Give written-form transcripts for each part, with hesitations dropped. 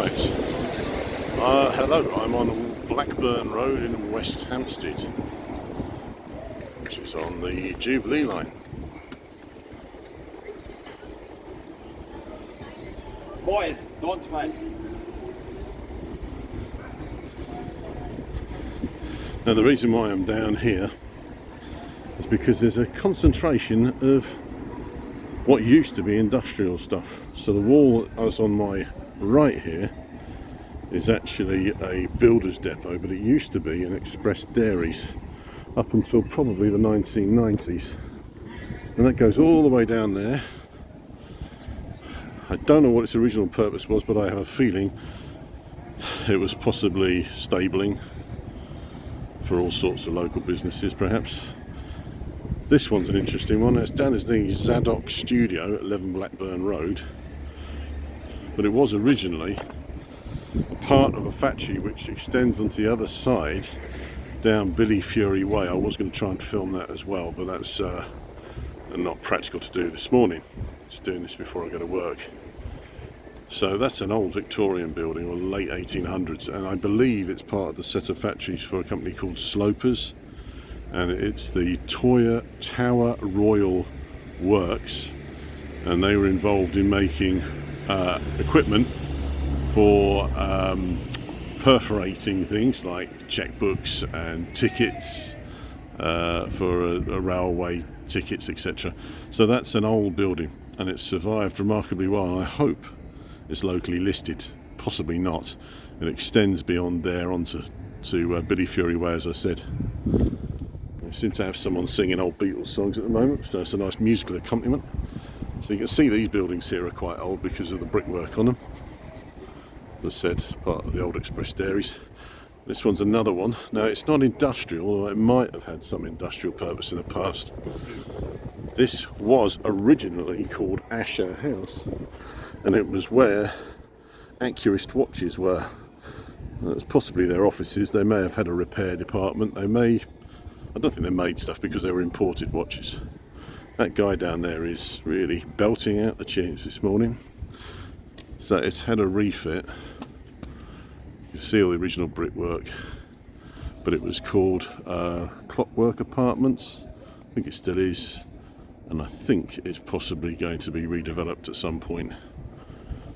Right, hello, I'm on Blackburn Road in West Hampstead, which is on the Jubilee line. Boys, don't fight. Now the reason why I'm down here is because there's a concentration of what used to be industrial stuff. So the wall that's on my right here is actually a builder's depot, but it used to be an Express Dairies up until probably the 1990s. And that goes all the way down there. I don't know what its original purpose was, but I have a feeling it was possibly stabling for all sorts of local businesses, perhaps. This one's an interesting one. It's down as the Zadok Studio at 11 Blackburn Road, but it was originally a part of a factory which extends onto the other side down Billy Fury Way. I was going to try and film that as well, but that's not practical to do this morning. Just doing this before I go to work. So that's an old Victorian building, or late 1800s, and I believe it's part of the set of factories for a company called Slopers, and it's the Tower Royal Works, and they were involved in making equipment for perforating things like checkbooks and tickets for a railway tickets, etc. So that's an old building, and it's survived remarkably well, and I hope it's locally listed. Possibly not. It extends beyond there onto Billy Fury Way, as I said. I seem to have someone singing old Beatles songs at the moment, so it's a nice musical accompaniment. So you can see these buildings here are quite old because of the brickwork on them. As I said, part of the old Express Dairies. This one's another one. Now it's not industrial, although it might have had some industrial purpose in the past. This was originally called Asher House, and it was where Accurist watches were. That was possibly their offices. They may have had a repair department. I don't think they made stuff because they were imported watches. That guy down there is really belting out the tunes this morning. So it's had a refit. You can see all the original brickwork, but it was called Clockwork Apartments. I think it still is, and I think it's possibly going to be redeveloped at some point.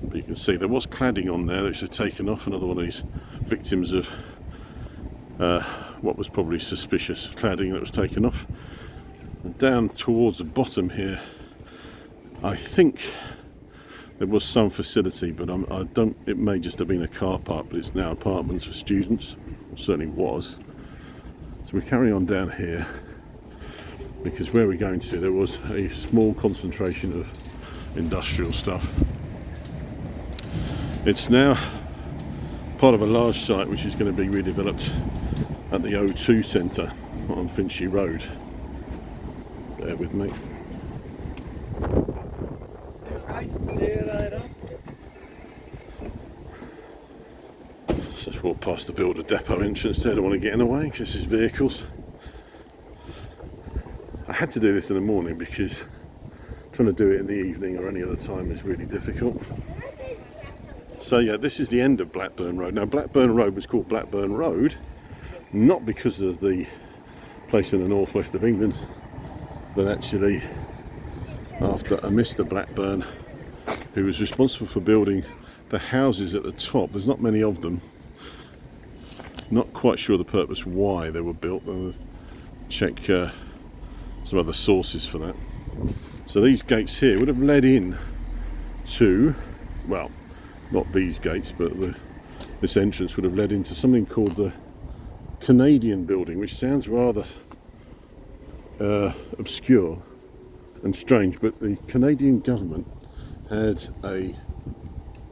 But you can see there was cladding on there which had taken off, another one of these victims of what was probably suspicious cladding that was taken off. And down towards the bottom here, I think there was some facility, but I don't. It may just have been a car park, but it's now apartments for students. It certainly was. So we carry on down here because where we're going to, there was a small concentration of industrial stuff. It's now part of a large site which is going to be redeveloped at the O2 Centre on Finchley Road. Bear with me. Just walk past the builder depot entrance there. I don't want to get in the way because there's vehicles. I had to do this in the morning because trying to do it in the evening or any other time is really difficult. So yeah, this is the end of Blackburn Road. Now Blackburn Road was called Blackburn Road not because of the place in the northwest of England, but actually after a Mr. Blackburn who was responsible for building the houses at the top. There's not many of them. Not quite sure the purpose why they were built. I'll check some other sources for that. So these gates here would have led in to, well, not these gates, but this entrance would have led into something called the Canadian Building, which sounds rather obscure and strange, but the Canadian government had a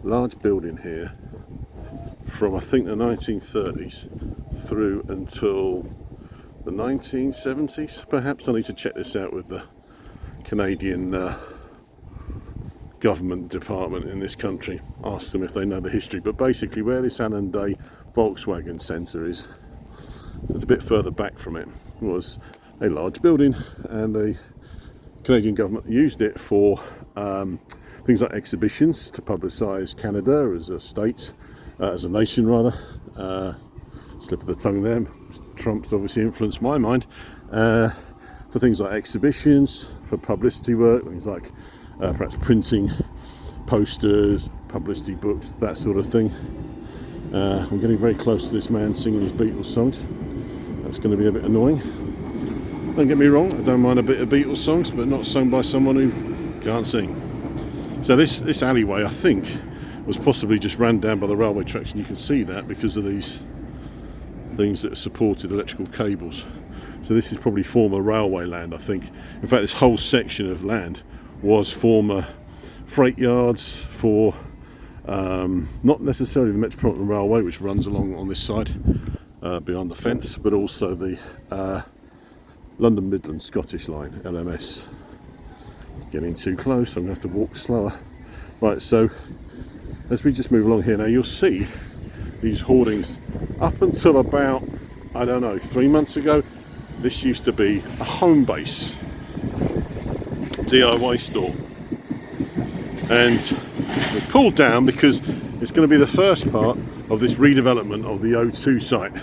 large building here from I think the 1930s through until the 1970s, perhaps. I need to check this out with the Canadian government department in this country, ask them if they know the history. But basically where this Annandale Volkswagen Centre is, it's a bit further back from it, was a large building, and they Canadian government used it for things like exhibitions to publicise Canada as a state, as a nation rather. Slip of the tongue there. Mr. Trump's obviously influenced my mind. For things like exhibitions, for publicity work, things like perhaps printing posters, publicity books, that sort of thing. I'm getting very close to this man singing his Beatles songs. That's going to be a bit annoying. Don't get me wrong, I don't mind a bit of Beatles songs, but not sung by someone who can't sing. So this alleyway, I think, was possibly just ran down by the railway tracks, and you can see that because of these things that supported electrical cables. So this is probably former railway land, I think. In fact, this whole section of land was former freight yards for not necessarily the Metropolitan Railway, which runs along on this side beyond the fence, but also the London Midland Scottish Line, LMS. It's getting too close, I'm going to have to walk slower. Right, so as we just move along here now, you'll see these hoardings. Up until about, I don't know, 3 months ago, this used to be a home base DIY store, and it was pulled down because it's going to be the first part of this redevelopment of the O2 site,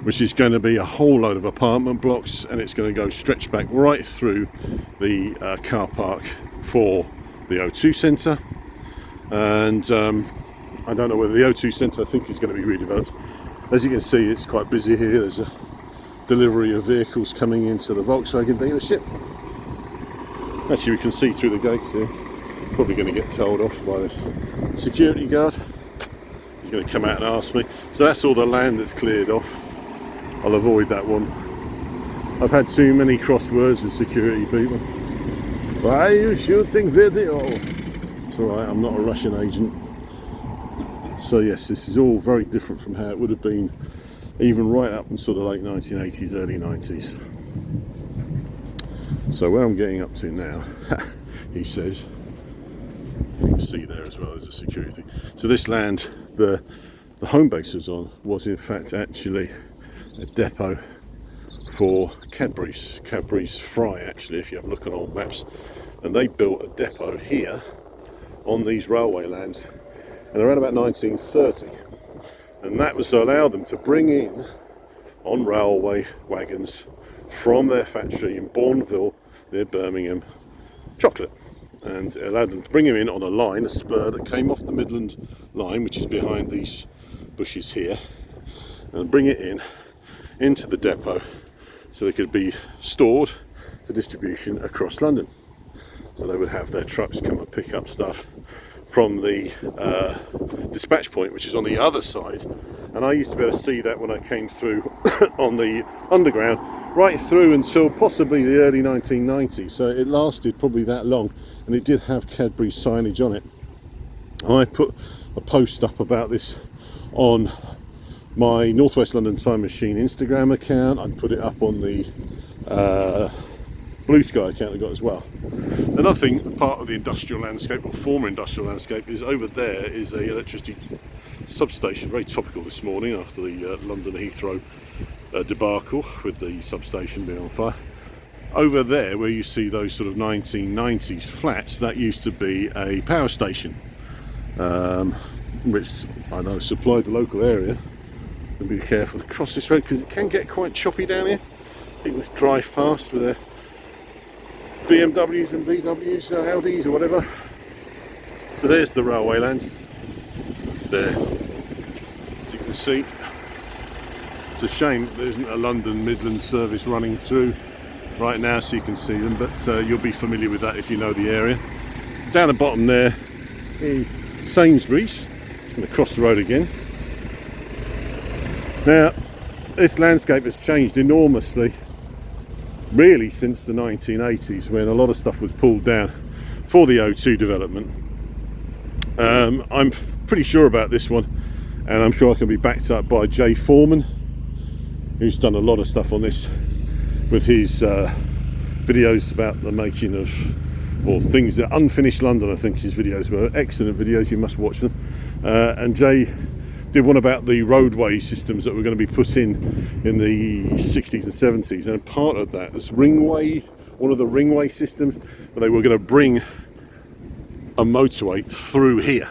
which is going to be a whole load of apartment blocks, and it's going to go stretch back right through the car park for the O2 centre. And I don't know whether the O2 centre, I think, is going to be redeveloped. As you can see, it's quite busy here. There's a delivery of vehicles coming into the Volkswagen dealership. Actually, we can see through the gates here. Probably going to get told off by this security guard. He's going to come out and ask me. So that's all the land that's cleared off. I'll avoid that one. I've had too many crosswords with security people. Why are you shooting video? It's alright, I'm not a Russian agent. So yes, this is all very different from how it would have been even right up until the late 1980s, early 90s. So where I'm getting up to now, he says, you can see there as well, there's a security thing. So this land, the home base was in fact actually a depot for Cadbury's Fry, actually, if you have a look at old maps. And they built a depot here on these railway lands in around about 1930. And that was to allow them to bring in, on railway wagons, from their factory in Bourneville, near Birmingham, chocolate. And it allowed them to bring them in on a line, a spur that came off the Midland line, which is behind these bushes here, and bring it into the depot so they could be stored for distribution across London. So they would have their trucks come and pick up stuff from the dispatch point, which is on the other side. And I used to be able to see that when I came through on the underground, right through until possibly the early 1990s. So it lasted probably that long, and it did have Cadbury signage on it. And I put a post up about this on my Northwest London Time Machine Instagram account. I'd put it up on the Blue Sky account I got as well. Another thing, part of the industrial landscape, or former industrial landscape, is over there is a electricity substation. Very topical this morning after the London Heathrow debacle with the substation being on fire. Over there, where you see those sort of 1990s flats, that used to be a power station, which I know supplied the local area. And be careful to cross this road because it can get quite choppy down here. People must drive fast with their BMWs and VWs, Audis or whatever. So there's the railway lands there. As you can see, it's a shame there isn't a London Midland service running through right now so you can see them, but you'll be familiar with that if you know the area. Down the bottom there is Sainsbury's. I'm going to cross the road again. Now, this landscape has changed enormously, really, since the 1980s, when a lot of stuff was pulled down for the O2 development. I'm pretty sure about this one, and I'm sure I can be backed up by Jay Foreman, who's done a lot of stuff on this with his videos about the making of, or things that unfinished London. I think his videos were excellent videos, you must watch them. And Jay did one about the roadway systems that were going to be put in the 60s and 70s, and part of that, this ringway one of the ringway systems, but they were going to bring a motorway through here.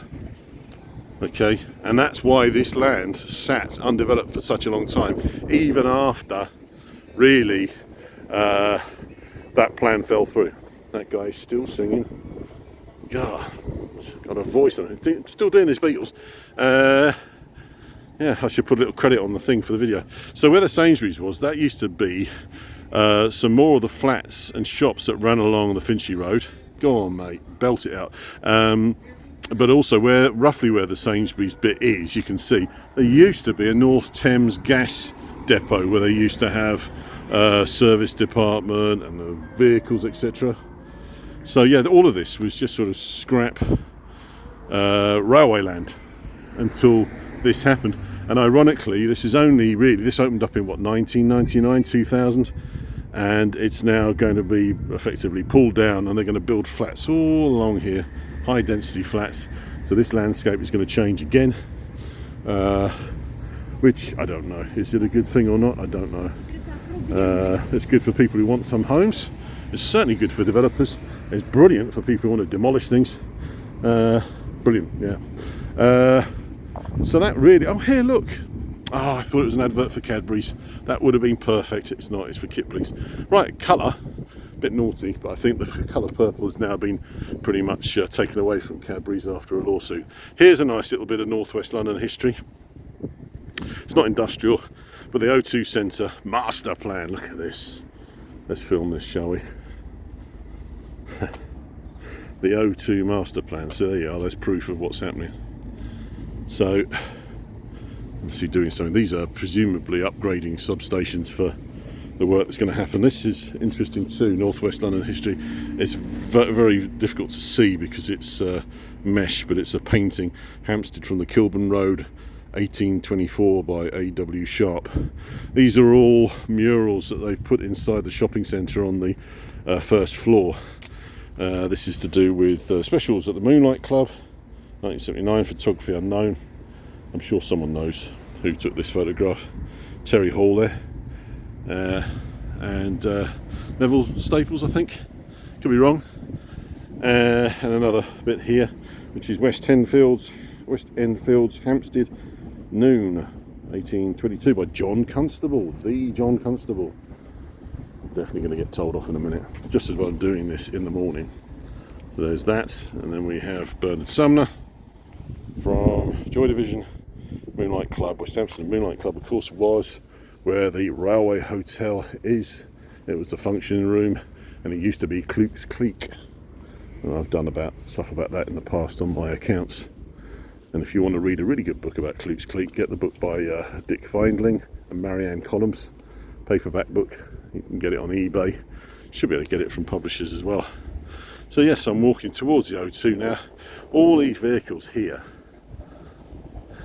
Okay, and that's why this land sat undeveloped for such a long time, even after really that plan fell through. That guy's still singing. God, got a voice on it. Still doing his Beatles. Yeah, I should put a little credit on the thing for the video. So where the Sainsbury's was, that used to be some more of the flats and shops that ran along the Finchley Road. Go on, mate, belt it out. But also roughly where the Sainsbury's bit is, you can see there used to be a North Thames gas depot where they used to have service department and the vehicles, etc. So yeah, all of this was just sort of scrap railway land until this happened. And ironically, this opened up in what, 1999, 2000, and it's now going to be effectively pulled down, and they're going to build flats all along here, high density flats. So this landscape is going to change again, which I don't know. Is it a good thing or not? I don't know. It's good for people who want some homes. It's certainly good for developers. It's brilliant for people who want to demolish things. Brilliant, yeah. So that really, oh here look, oh I thought it was an advert for Cadbury's. That would have been perfect. It's not, it's for Kipling's. Right, colour, a bit naughty, but I think the colour purple has now been pretty much taken away from Cadbury's after a lawsuit. Here's a nice little bit of northwest London history. It's not industrial, but the O2 Centre master plan, look at this. Let's film this, shall we? The O2 master plan, so there you are, there's proof of what's happening. So, obviously doing something. These are presumably upgrading substations for the work that's going to happen. This is interesting too, northwest London history. It's very difficult to see because it's mesh, but it's a painting. Hampstead from the Kilburn Road, 1824 by A.W. Sharp. These are all murals that they've put inside the shopping centre on the first floor. This is to do with specials at the Moonlight Club. 1979, photography unknown. I'm sure someone knows who took this photograph. Terry Hall there. And Neville Staples, I think. Could be wrong. And another bit here, which is West Enfields, Hampstead, Noon, 1822 by John Constable, the John Constable. I'm definitely going to get told off in a minute. It's just as well I'm doing this in the morning. So there's that, and then we have Bernard Sumner from Joy Division, Moonlight Club. West Hampstead Moonlight Club, of course, was where the Railway Hotel is. It was the functioning room, and it used to be Kluke's Cleek. And I've done stuff about that in the past on my accounts. And if you want to read a really good book about Kluke's Cleek, get the book by Dick Feindling and Marianne Columns, paperback book. You can get it on eBay. Should be able to get it from publishers as well. So yes, I'm walking towards the O2 now. All these vehicles here.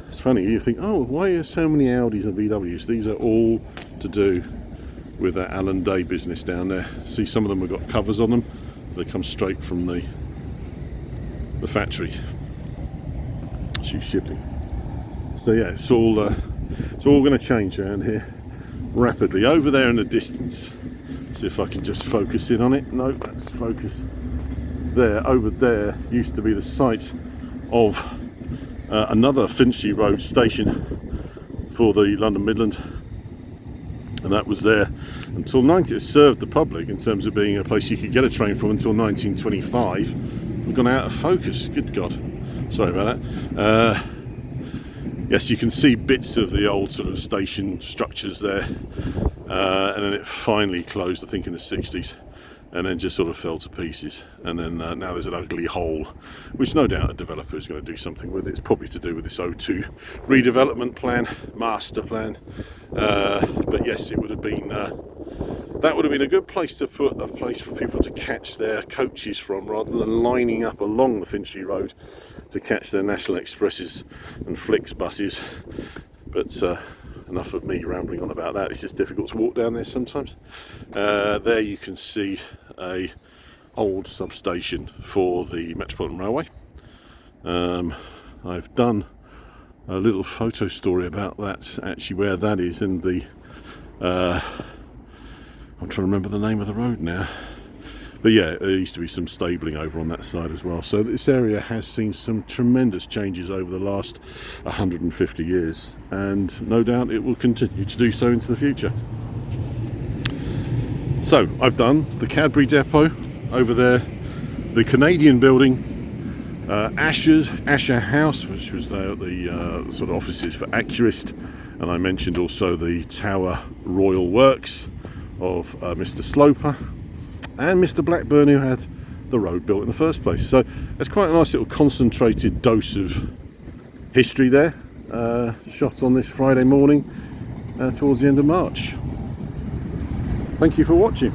It's funny, you think, oh, why are so many Audis and VWs? These are all to do with that Alan Day business down there. See, some of them have got covers on them. They come straight from the factory. She's shipping. So yeah, it's all going to change around here rapidly. Over there in the distance, see if I can just focus in on it. No, let's focus there. Over there used to be the site of another Finchley Road station for the London Midland, and that was there until it served the public in terms of being a place you could get a train from until 1925. We've gone out of focus, good God, sorry about that. Yes, you can see bits of the old sort of station structures there, and then it finally closed, I think, in the 60s, and then just sort of fell to pieces. And then now there's an ugly hole, which no doubt a developer is going to do something with. It's probably to do with this O2 redevelopment plan, master plan. But yes, it would have been that would have been a good place to put a place for people to catch their coaches from, rather than lining up along the Finchley Road to catch their National Expresses and Flix buses. But enough of me rambling on about that. It's just difficult to walk down there sometimes. There you can see a old substation for the Metropolitan Railway. I've done a little photo story about that, actually, where that is in the I'm trying to remember the name of the road now. But yeah, there used to be some stabling over on that side as well. So this area has seen some tremendous changes over the last 150 years, and no doubt it will continue to do so into the future. So I've done the Cadbury depot over there, the Canadian building, Asher House, which was the sort of offices for Accurist, and I mentioned also the Tower Royal Works of Mr. Sloper and Mr. Blackburn, who had the road built in the first place. So it's quite a nice little concentrated dose of history there, shot on this Friday morning towards the end of March. Thank you for watching.